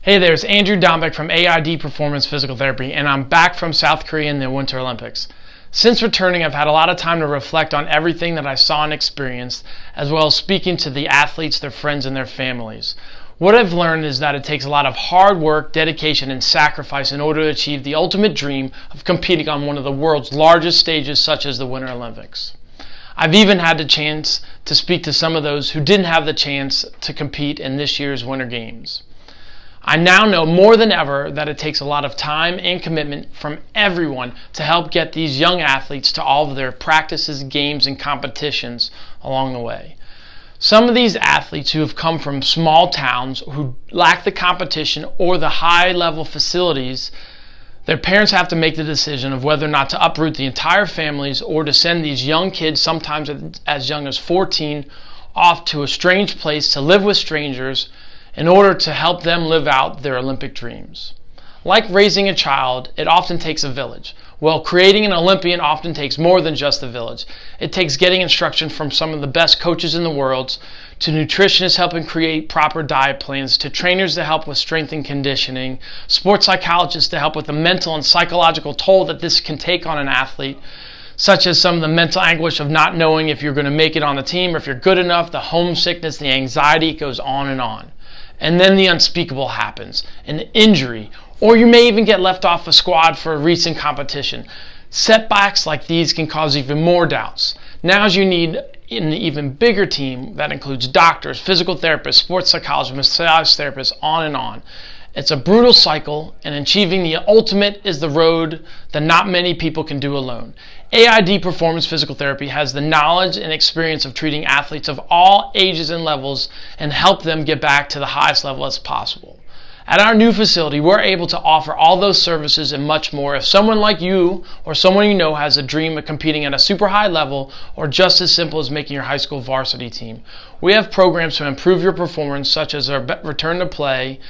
Hey there, it's Andrew Dombek from AID Performance Physical Therapy, and I'm back from South Korea in the Winter Olympics. Since returning, I've had a lot of time to reflect on everything that I saw and experienced, as well as speaking to the athletes, their friends, and their families. What I've learned is that it takes a lot of hard work, dedication, and sacrifice in order to achieve the ultimate dream of competing on one of the world's largest stages, such as the Winter Olympics. I've even had the chance to speak to some of those who didn't have the chance to compete in this year's Winter Games. I now know more than ever that it takes a lot of time and commitment from everyone to help get these young athletes to all of their practices, games, and competitions along the way. Some of these athletes who have come from small towns who lack the competition or the high-level facilities, their parents have to make the decision of whether or not to uproot the entire families or to send these young kids, sometimes as young as 14, off to a strange place to live with strangers in order to help them live out their Olympic dreams. Like raising a child, it often takes a village. Well, creating an Olympian often takes more than just a village. It takes getting instruction from some of the best coaches in the world, to nutritionists helping create proper diet plans, to trainers to help with strength and conditioning, sports psychologists to help with the mental and psychological toll that this can take on an athlete, such as some of the mental anguish of not knowing if you're going to make it on the team or if you're good enough, the homesickness, the anxiety, it goes on and on. And then the unspeakable happens, an injury, or you may even get left off a squad for a recent competition. Setbacks like these can cause even more doubts. Now you need an even bigger team that includes doctors, physical therapists, sports psychologists, massage therapists, on and on. It's a brutal cycle, and achieving the ultimate is the road that not many people can do alone. AID Performance Physical Therapy has the knowledge and experience of treating athletes of all ages and levels and help them get back to the highest level as possible. At our new facility, we're able to offer all those services and much more if someone like you or someone you know has a dream of competing at a super high level or just as simple as making your high school varsity team. We have programs to improve your performance, such as our return to play.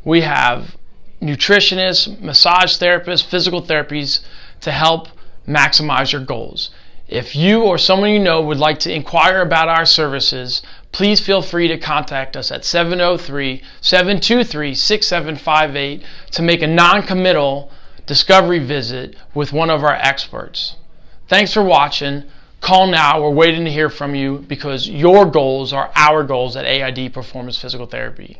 We have nutritionists, massage therapists, physical therapies to help maximize your goals. If you or someone you know would like to inquire about our services, please feel free to contact us at 703-723-6758 to make a non-committal discovery visit with one of our experts. Thanks for watching. Call now. We're waiting to hear from you because your goals are our goals at AID Performance Physical Therapy.